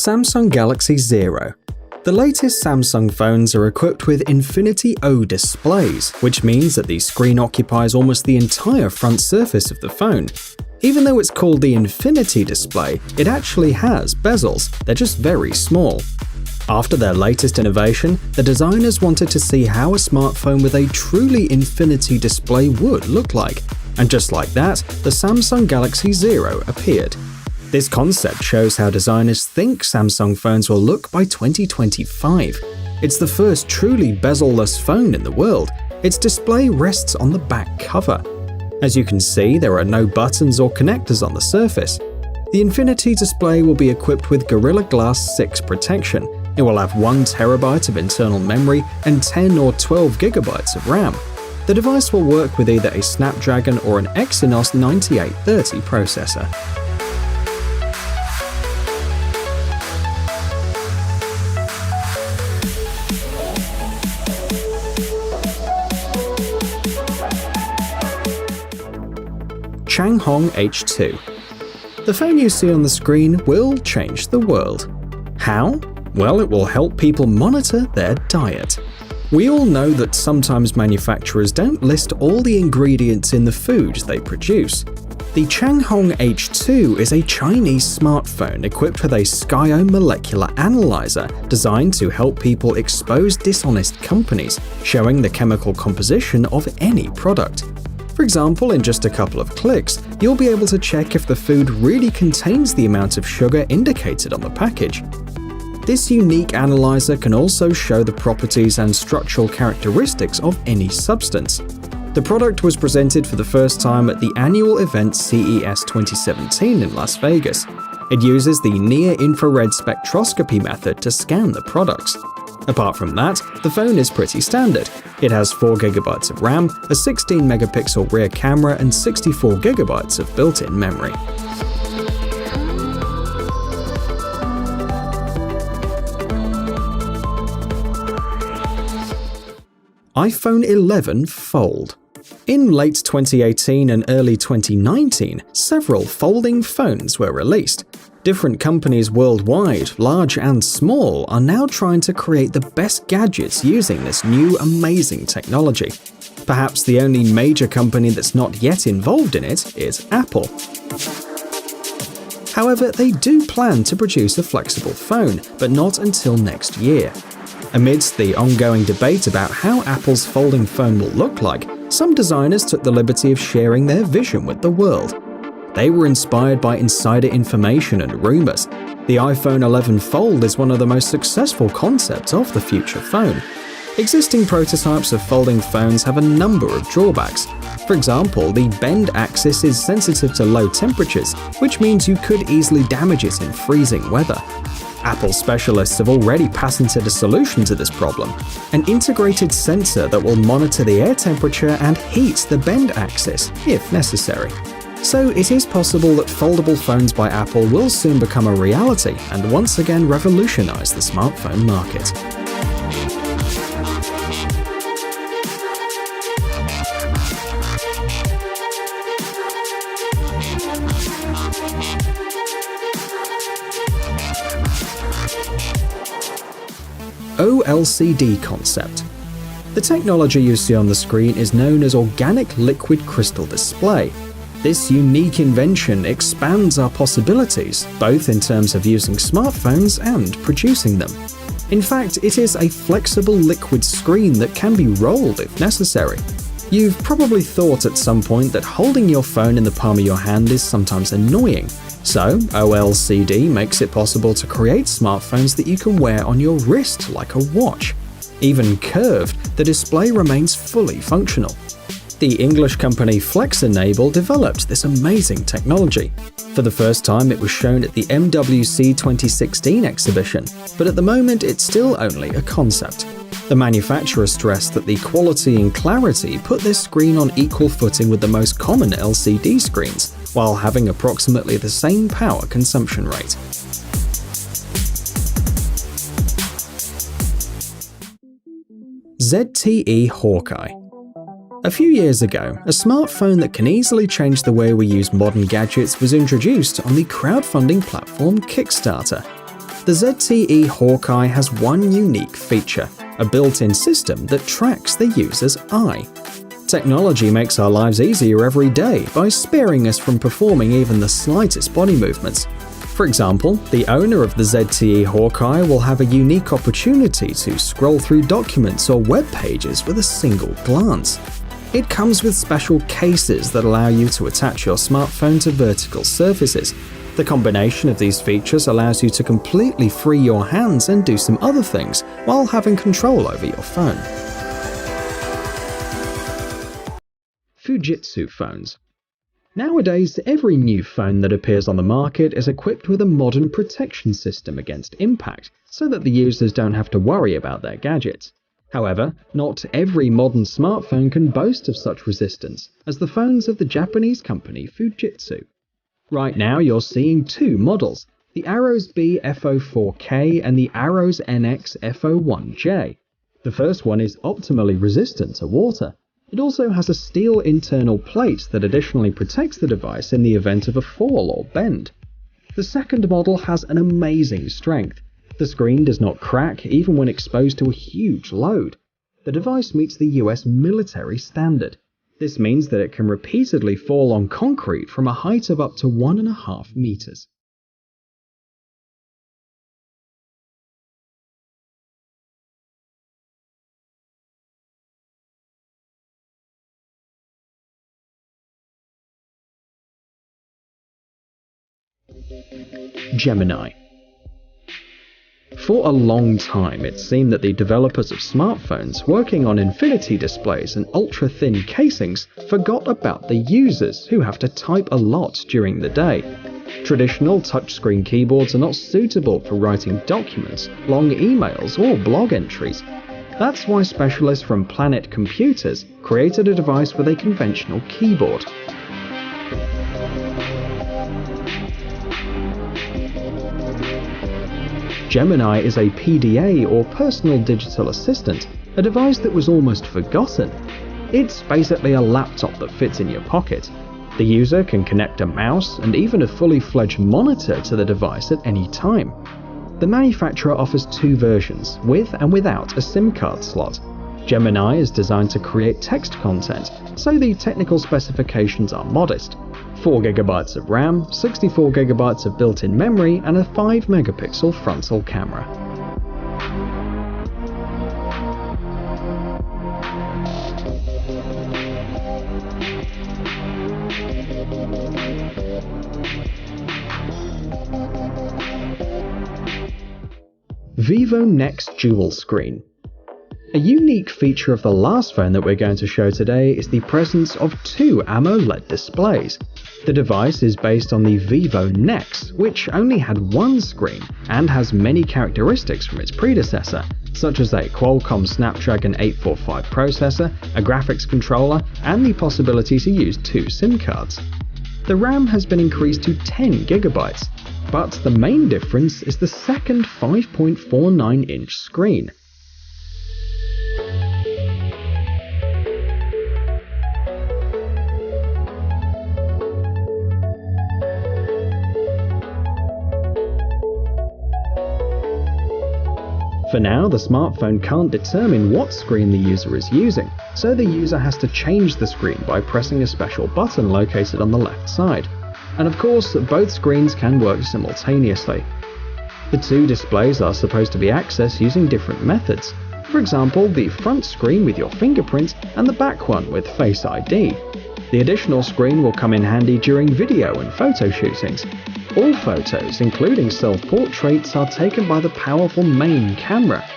Samsung Galaxy Zero. The latest Samsung phones are equipped with Infinity O displays, which means that the screen occupies almost the entire front surface of the phone. Even though it's called the Infinity display, it actually has bezels, they're just very small. After their latest innovation, the designers wanted to see how a smartphone with a truly infinity display would look like, and just like that, the Samsung Galaxy Zero appeared. This concept shows how designers think Samsung phones will look by 2025. It's the first truly bezel-less phone in the world. Its display rests on the back cover. As you can see, there are no buttons or connectors on the surface. The Infinity display will be equipped with Gorilla Glass 6 protection. It will have 1 TB of internal memory and 10 or 12 GB of RAM. The device will work with either a Snapdragon or an Exynos 9830 processor. Changhong H2. The phone you see on the screen will change the world. How? Well, it will help people monitor their diet. We all know that sometimes manufacturers don't list all the ingredients in the food they produce. The Changhong H2 is a Chinese smartphone equipped with a Skyo molecular analyzer designed to help people expose dishonest companies, showing the chemical composition of any product. For example, in just a couple of clicks, you'll be able to check if the food really contains the amount of sugar indicated on the package. This unique analyzer can also show the properties and structural characteristics of any substance. The product was presented for the first time at the annual event CES 2017 in Las Vegas. It uses the near-infrared spectroscopy method to scan the products. Apart from that, the phone is pretty standard. It has 4 GB of RAM, a 16-megapixel rear camera, and 64 GB of built-in memory. iPhone 11 Fold. In late 2018 and early 2019, several folding phones were released. Different companies worldwide, large and small, are now trying to create the best gadgets using this new amazing technology. Perhaps the only major company that's not yet involved in it is Apple. However, they do plan to produce a flexible phone, but not until next year. Amidst the ongoing debate about how Apple's folding phone will look like, some designers took the liberty of sharing their vision with the world. They were inspired by insider information and rumors. The iPhone 11 Fold is one of the most successful concepts of the future phone. Existing prototypes of folding phones have a number of drawbacks. For example, the bend axis is sensitive to low temperatures, which means you could easily damage it in freezing weather. Apple specialists have already patented a solution to this problem, an integrated sensor that will monitor the air temperature and heat the bend axis if necessary. So it is possible that foldable phones by Apple will soon become a reality and once again revolutionize the smartphone market. OLCD concept. The technology you see on the screen is known as Organic Liquid Crystal Display. This unique invention expands our possibilities, both in terms of using smartphones and producing them. In fact, it is a flexible liquid screen that can be rolled if necessary. You've probably thought at some point that holding your phone in the palm of your hand is sometimes annoying. So, OLCD makes it possible to create smartphones that you can wear on your wrist like a watch. Even curved, the display remains fully functional. The English company FlexEnable developed this amazing technology. For the first time, it was shown at the MWC 2016 exhibition, but at the moment it's still only a concept. The manufacturer stressed that the quality and clarity put this screen on equal footing with the most common LCD screens, while having approximately the same power consumption rate. ZTE Hawkeye. A few years ago, a smartphone that can easily change the way we use modern gadgets was introduced on the crowdfunding platform Kickstarter. The ZTE Hawkeye has one unique feature, a built-in system that tracks the user's eye. Technology makes our lives easier every day by sparing us from performing even the slightest body movements. For example, the owner of the ZTE Hawkeye will have a unique opportunity to scroll through documents or web pages with a single glance. It comes with special cases that allow you to attach your smartphone to vertical surfaces. The combination of these features allows you to completely free your hands and do some other things while having control over your phone. Fujitsu phones. Nowadays, every new phone that appears on the market is equipped with a modern protection system against impact, so that the users don't have to worry about their gadgets. However, not every modern smartphone can boast of such resistance, as the phones of the Japanese company Fujitsu. Right now you're seeing two models, the Aros B FO4K and the Aros NX FO1J. The first one is optimally resistant to water. It also has a steel internal plate that additionally protects the device in the event of a fall or bend. The second model has an amazing strength. The screen does not crack even when exposed to a huge load. The device meets the US military standard. This means that it can repeatedly fall on concrete from a height of up to 1.5 meters. Gemini. For a long time, it seemed that the developers of smartphones working on infinity displays and ultra-thin casings forgot about the users who have to type a lot during the day. Traditional touchscreen keyboards are not suitable for writing documents, long emails, or blog entries. That's why specialists from Planet Computers created a device with a conventional keyboard. Gemini is a PDA or personal digital assistant, a device that was almost forgotten. It's basically a laptop that fits in your pocket. The user can connect a mouse and even a fully fledged monitor to the device at any time. The manufacturer offers two versions, with and without a SIM card slot. Gemini is designed to create text content, so the technical specifications are modest. 4GB of RAM, 64GB of built-in memory, and a 5-megapixel frontal camera. Vivo Nex Dual Screen. A unique feature of the last phone that we're going to show today is the presence of two AMOLED displays. The device is based on the Vivo Nex, which only had one screen and has many characteristics from its predecessor, such as a Qualcomm Snapdragon 845 processor, a graphics controller, and the possibility to use two SIM cards. The RAM has been increased to 10GB, but the main difference is the second 5.49-inch screen. For now, the smartphone can't determine what screen the user is using, so the user has to change the screen by pressing a special button located on the left side. And of course, both screens can work simultaneously. The two displays are supposed to be accessed using different methods. For example, the front screen with your fingerprint and the back one with Face ID. The additional screen will come in handy during video and photo shootings. All photos, including self-portraits, are taken by the powerful main camera,